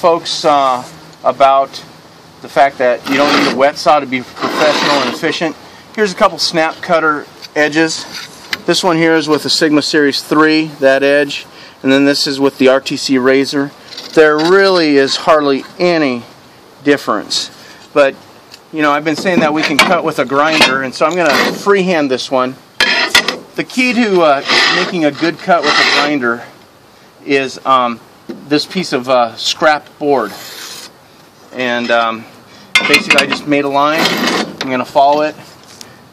Folks about the fact that you don't need a wet saw to be professional and efficient. Here's a couple snap cutter edges. This one here is with the Sigma Series 3, that edge, and then this is with the RTC razor. There really is hardly any difference, but you know, I've been saying that we can cut with a grinder, and so I'm going to freehand this one. The key to making a good cut with a grinder is this piece of scrap board, and basically I just made a line. I'm going to follow it.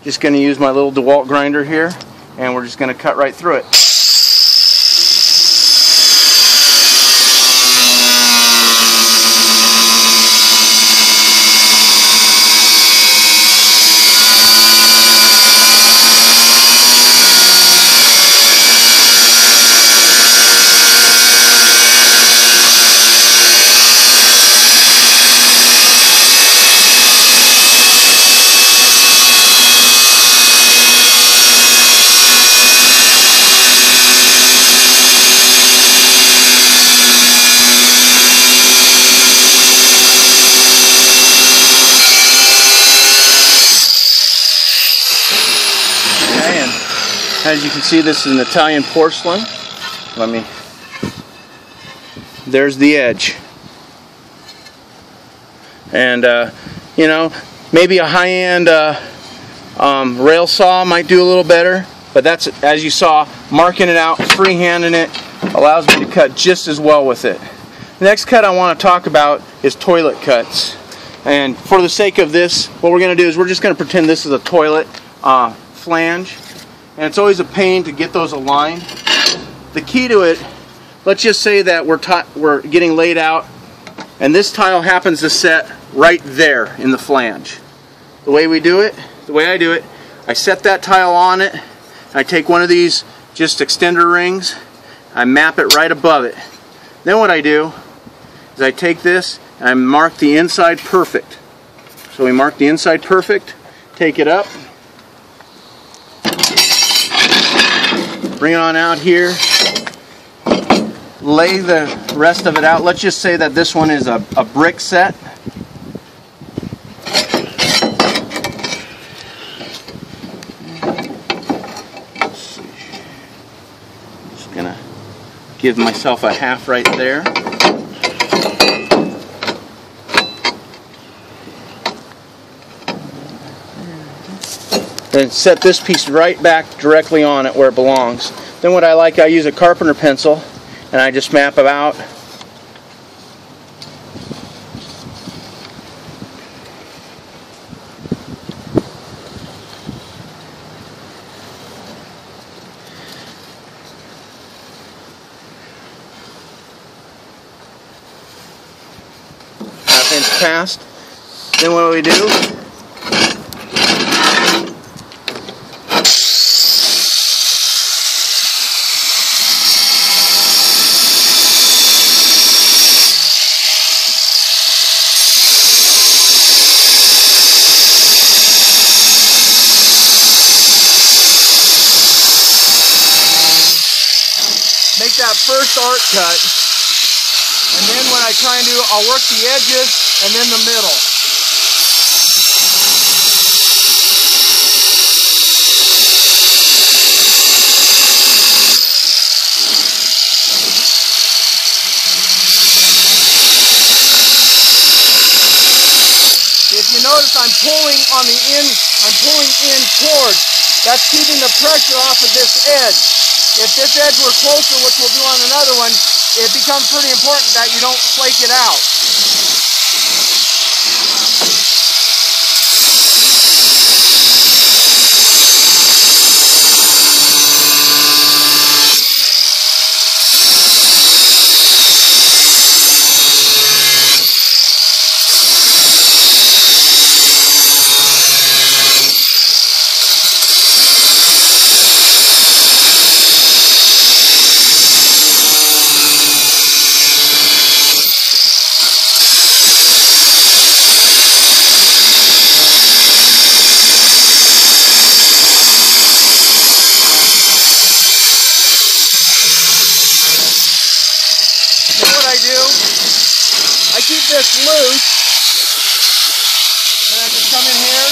Just going to use my little DeWalt grinder here, and we're just going to cut right through it. As you can see, this is an Italian porcelain. There's the edge. And you know, maybe a high-end rail saw might do a little better, but that's, as you saw, marking it out, freehanding it, allows me to cut just as well with it. The next cut I want to talk about is toilet cuts. And for the sake of this, what we're going to do is we're just going to pretend this is a toilet flange. And it's always a pain to get those aligned. The key to it, let's just say that we're getting laid out, and this tile happens to set right there in the flange. The way we do it, the way I do it, I set that tile on it, I take one of these just extender rings, I map it right above it. Then what I do is I take this and I mark the inside perfect. So we mark the inside perfect, take it up, bring it on out here, lay the rest of it out. Let's just say that this one is a brick set. Let's see. Just gonna give myself a half right there. Then set this piece right back directly on it where it belongs. Then what I use a carpenter pencil and I just map it out. Half inch past. Then what do we do? Make that first arc cut, and then what I try and do, I'll work the edges and then the middle. If you notice, I'm pulling on the end, I'm pulling in towards. That's keeping the pressure off of this edge. If this edge were closer, which we'll do on another one, it becomes pretty important that you don't flake it out. keep this loose, then I just come in here.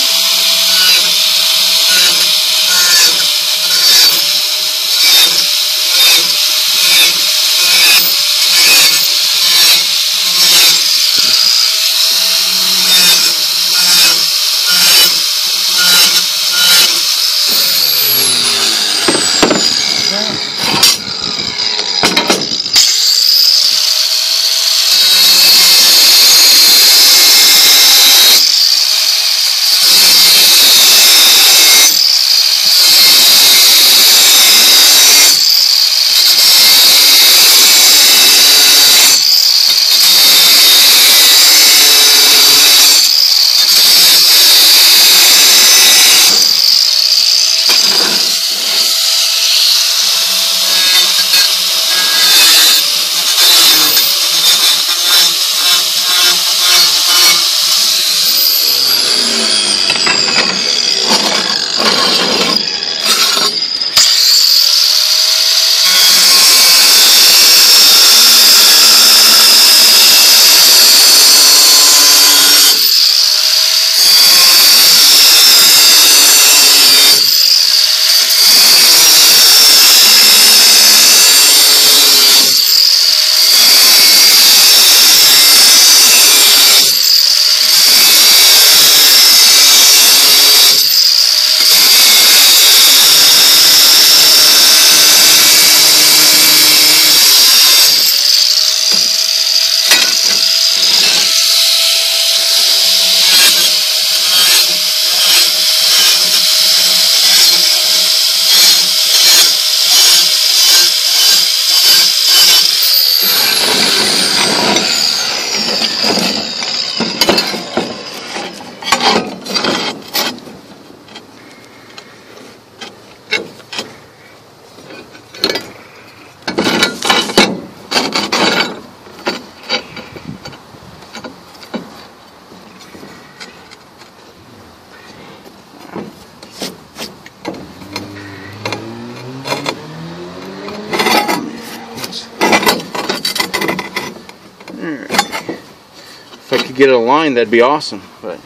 If I could get it aligned, that'd be awesome. But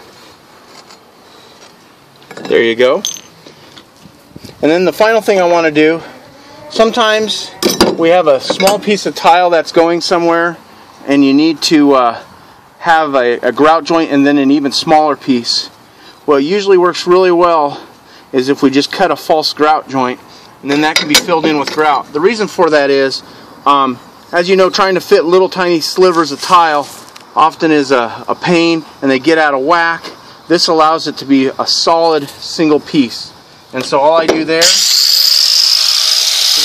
there you go. And then the final thing I want to do, sometimes we have a small piece of tile that's going somewhere and you need to have a grout joint and then an even smaller piece. What usually works really well is if we just cut a false grout joint, and then that can be filled in with grout. The reason for that is, as you know, trying to fit little tiny slivers of tile often is a pain, and they get out of whack. This allows it to be a solid single piece. And so all I do there is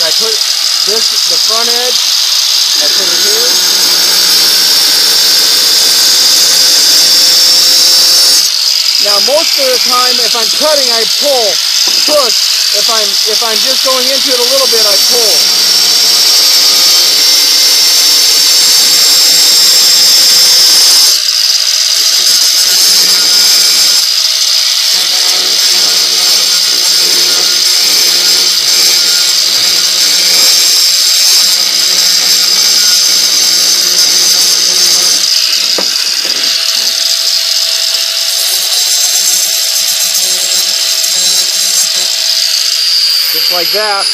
I put this, the front edge, I put it here. Now most of the time if I'm cutting I push. If I'm just going into it a little bit I pull. Just like that.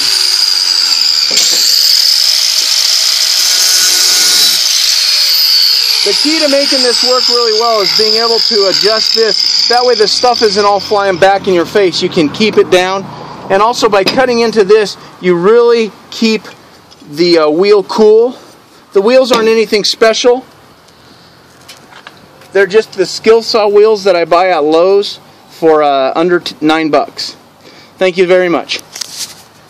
The key to making this work really well is being able to adjust this. That way the stuff isn't all flying back in your face. You can keep it down. And also by cutting into this, you really keep the wheel cool. The wheels aren't anything special. They're just the skill saw wheels that I buy at Lowe's for under $9. Thank you very much.